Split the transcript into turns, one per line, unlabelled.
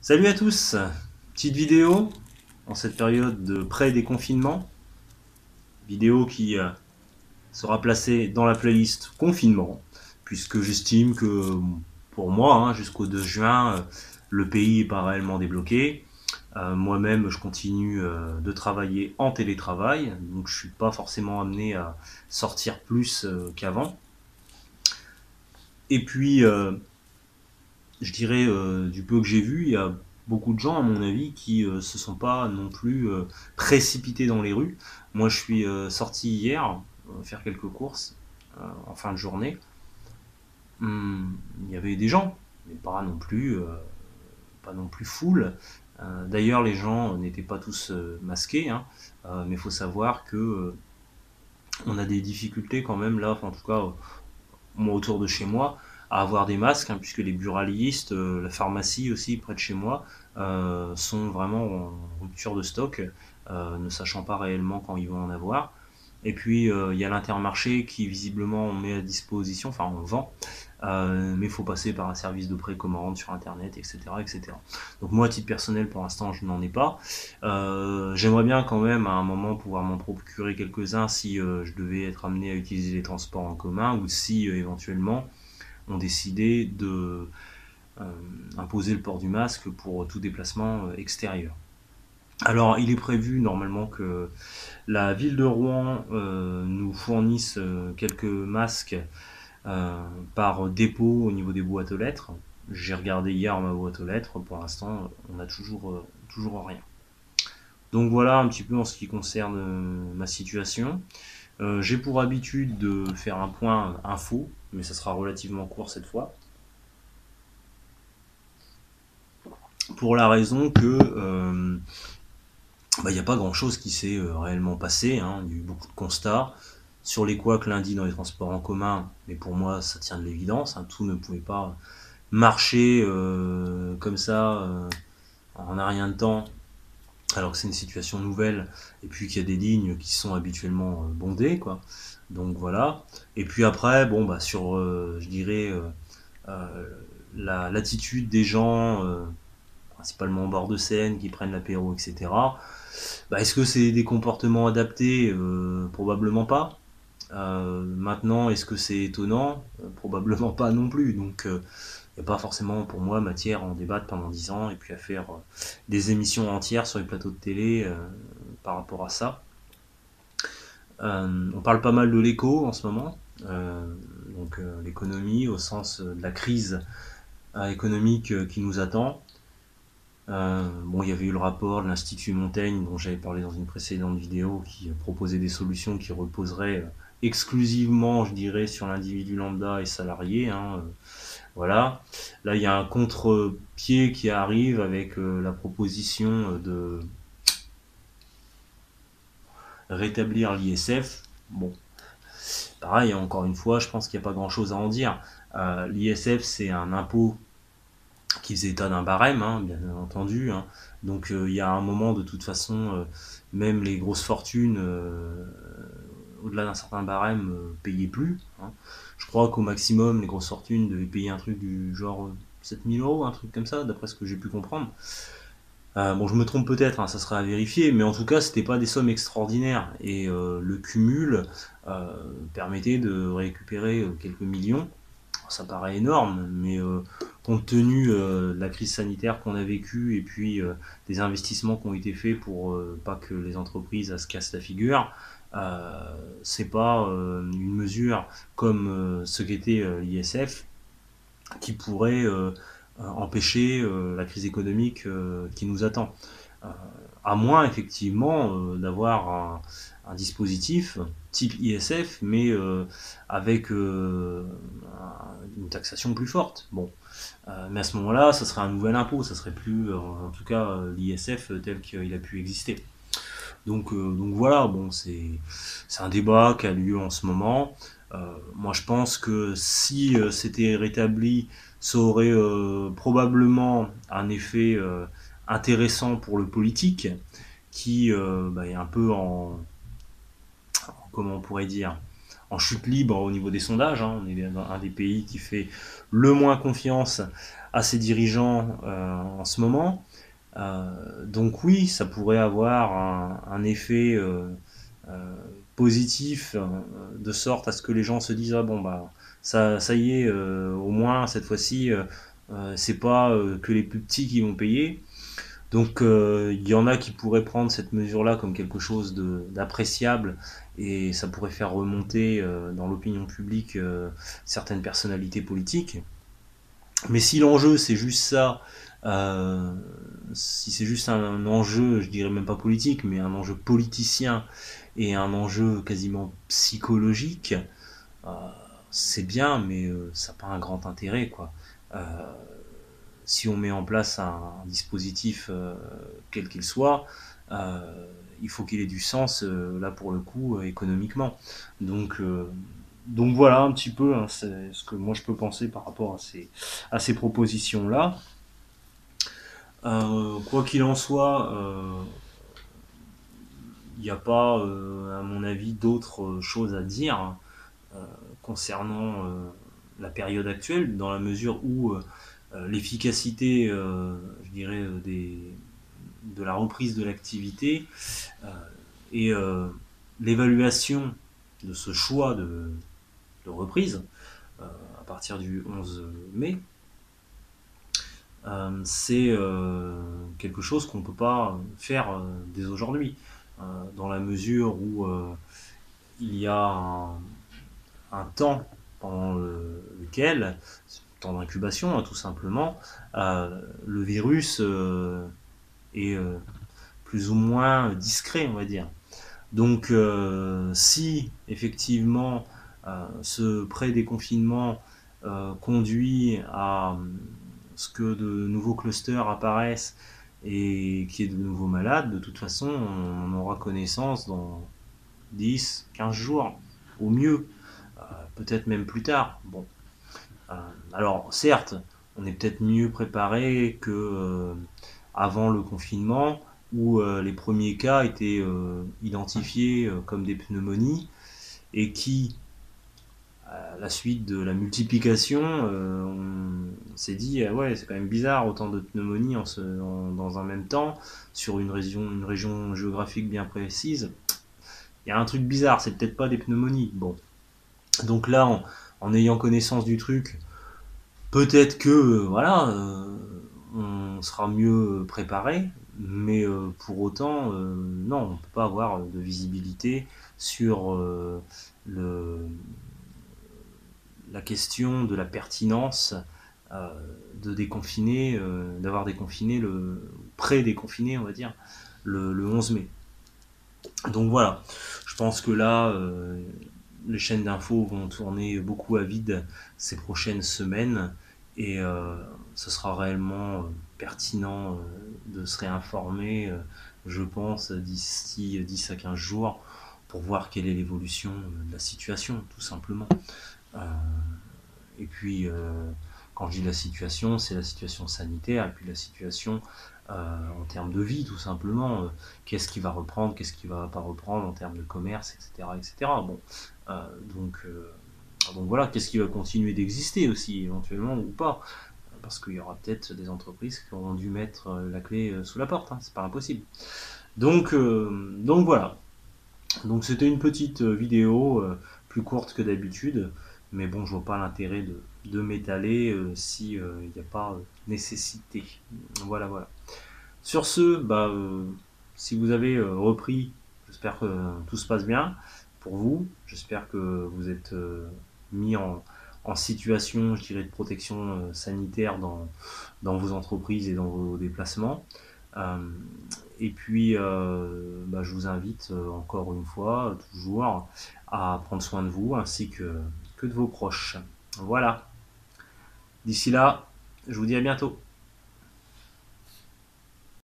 Salut à tous, petite vidéo en cette période de pré-déconfinement, vidéo qui sera placée dans la playlist confinement, puisque j'estime que pour moi, jusqu'au 2 juin, le pays n'est pas réellement débloqué. Moi-même, je continue de travailler en télétravail, donc je suis pas forcément amené à sortir plus qu'avant. Et puis, je dirais, du peu que j'ai vu, il y a beaucoup de gens, à mon avis, qui se sont pas non plus précipités dans les rues. Moi, je suis sorti hier faire quelques courses en fin de journée. Il y avait des gens, mais pas non plus full. D'ailleurs, les gens n'étaient pas tous masqués, mais il faut savoir que on a des difficultés quand même là, enfin, en tout cas moi autour de chez moi, à avoir des masques, puisque les buralistes, la pharmacie aussi près de chez moi, sont vraiment en rupture de stock, ne sachant pas réellement quand ils vont en avoir. Et puis il y a l'Intermarché qui visiblement on met à disposition, enfin on vend, mais il faut passer par un service de précommande sur internet, etc., etc. Donc moi à titre personnel pour l'instant je n'en ai pas. J'aimerais bien quand même à un moment pouvoir m'en procurer quelques-uns si je devais être amené à utiliser les transports en commun ou si éventuellement on décidait de imposer le port du masque pour tout déplacement extérieur. Alors, il est prévu normalement que la ville de Rouen nous fournisse quelques masques par dépôt au niveau des boîtes aux lettres. J'ai regardé hier ma boîte aux lettres, pour l'instant, on n'a toujours rien. Donc voilà un petit peu en ce qui concerne ma situation. J'ai pour habitude de faire un point info, mais ça sera relativement court cette fois. Pour la raison que il n'y a pas grand chose qui s'est réellement passé. Il y a eu beaucoup de constats sur les couacs lundi dans les transports en commun, mais pour moi ça tient de l'évidence. Tout ne pouvait pas marcher comme ça en un rien de temps, alors que c'est une situation nouvelle et puis qu'il y a des lignes qui sont habituellement bondées, quoi. Donc voilà. Et puis après, bon bah sur, je dirais, euh, l'attitude des gens, principalement au bord de Seine, qui prennent l'apéro, etc. Bah, est-ce que c'est des comportements adaptés? Probablement pas. Maintenant, est-ce que c'est étonnant? Probablement pas non plus. Donc, il n'y a pas forcément pour moi matière à en débattre pendant 10 ans et puis à faire des émissions entières sur les plateaux de télé par rapport à ça. On parle pas mal de l'éco en ce moment, donc l'économie au sens de la crise économique qui nous attend. Bon, il y avait eu le rapport de l'Institut Montaigne dont j'avais parlé dans une précédente vidéo qui proposait des solutions qui reposeraient exclusivement, je dirais, sur l'individu lambda et salarié. Voilà. Là, il y a un contre-pied qui arrive avec la proposition de rétablir l'ISF. Bon, pareil, encore une fois, je pense qu'il n'y a pas grand-chose à en dire. L'ISF, c'est un impôt qui faisait état d'un barème, bien entendu. Donc il y a un moment, de toute façon, même les grosses fortunes, au-delà d'un certain barème, payaient plus. Je crois qu'au maximum, les grosses fortunes devaient payer un truc du genre 7 000 euros, un truc comme ça, d'après ce que j'ai pu comprendre. Bon, je me trompe peut-être, ça sera à vérifier, mais en tout cas, c'était pas des sommes extraordinaires. Et le cumul euh, permettait de récupérer quelques millions. Ça paraît énorme, mais compte tenu de la crise sanitaire qu'on a vécue et puis des investissements qui ont été faits pour pas que les entreprises se cassent la figure, euh, c'est pas une mesure comme ce qu'était l'ISF qui pourrait empêcher la crise économique qui nous attend. Euh, à moins effectivement d'avoir un dispositif type ISF, mais avec une taxation plus forte. Bon, mais à ce moment-là, ça serait un nouvel impôt, ça serait plus, en tout cas, l'ISF tel qu'il a pu exister. Donc voilà, bon, c'est un débat qui a lieu en ce moment. Moi, je pense que si c'était rétabli, ça aurait probablement un effet intéressant pour le politique, qui est un peu comment on pourrait dire, en chute libre au niveau des sondages. On est un des pays qui fait le moins confiance à ces dirigeants en ce moment. Donc oui, ça pourrait avoir un effet positif, de sorte à ce que les gens se disent ah bon bah ça y est, au moins cette fois-ci c'est pas que les plus petits qui vont payer. Donc il y en a qui pourraient prendre cette mesure-là comme quelque chose d'appréciable et ça pourrait faire remonter dans l'opinion publique certaines personnalités politiques. Mais si l'enjeu c'est juste ça, euh, si c'est juste un enjeu, je dirais même pas politique, mais un enjeu politicien et un enjeu quasiment psychologique, euh, c'est bien, mais ça n'a pas un grand intérêt, quoi. Euh, si on met en place un dispositif quel qu'il soit, il faut qu'il ait du sens, là pour le coup, économiquement. Donc, euh, donc voilà un petit peu hein, c'est ce que moi je peux penser par rapport à ces propositions-là. Quoi qu'il en soit, il n'y a pas, à mon avis, d'autres choses à dire concernant la période actuelle, dans la mesure où l'efficacité, je dirais, de la reprise de l'activité et l'évaluation de ce choix de reprise à partir du 11 mai, c'est quelque chose qu'on ne peut pas faire dès aujourd'hui, dans la mesure où il y a un temps pendant lequel, temps d'incubation hein, tout simplement, le virus est plus ou moins discret, on va dire. Donc si effectivement ce pré-déconfinement conduit à ce que de nouveaux clusters apparaissent et qu'il y ait de nouveaux malades, de toute façon on en aura connaissance dans 10, 15 jours au mieux, peut-être même plus tard. Bon, alors certes, on est peut-être mieux préparé que avant le confinement, où les premiers cas étaient identifiés comme des pneumonies et qui, à la suite de la multiplication, on s'est dit ouais c'est quand même bizarre autant de pneumonies dans un même temps sur une région géographique bien précise. Il y a un truc bizarre, c'est peut-être pas des pneumonies. Bon, donc là en ayant connaissance du truc, peut-être que voilà, on sera mieux préparé, mais pour autant, non, on ne peut pas avoir de visibilité sur la question de la pertinence euh, de déconfiner, d'avoir déconfiné pré-déconfiné, on va dire, le 11 mai. Donc voilà, je pense que là, les chaînes d'infos vont tourner beaucoup à vide ces prochaines semaines et ce sera réellement pertinent de se réinformer, je pense, d'ici 10 à 15 jours pour voir quelle est l'évolution de la situation, tout simplement. Euh, et puis, quand je dis la situation, c'est la situation sanitaire et puis la situation en termes de vie, tout simplement. Qu'est-ce qui va reprendre, qu'est-ce qui va pas reprendre en termes de commerce, etc. etc. Bon, euh, donc, euh, donc voilà, qu'est-ce qui va continuer d'exister aussi, éventuellement, ou pas. Parce qu'il y aura peut-être des entreprises qui auront dû mettre la clé sous la porte, hein, c'est pas impossible. Donc voilà. Donc c'était une petite vidéo plus courte que d'habitude, mais bon, je vois pas l'intérêt de m'étaler si il n'y a pas nécessité. Voilà, voilà. Sur ce, bah, si vous avez repris, j'espère que tout se passe bien pour vous. J'espère que vous êtes mis en situation, je dirais, de protection sanitaire dans vos entreprises et dans vos déplacements. Euh, et puis, bah, je vous invite encore une fois, toujours, à prendre soin de vous ainsi que de vos proches. Voilà. D'ici là, je vous dis à bientôt.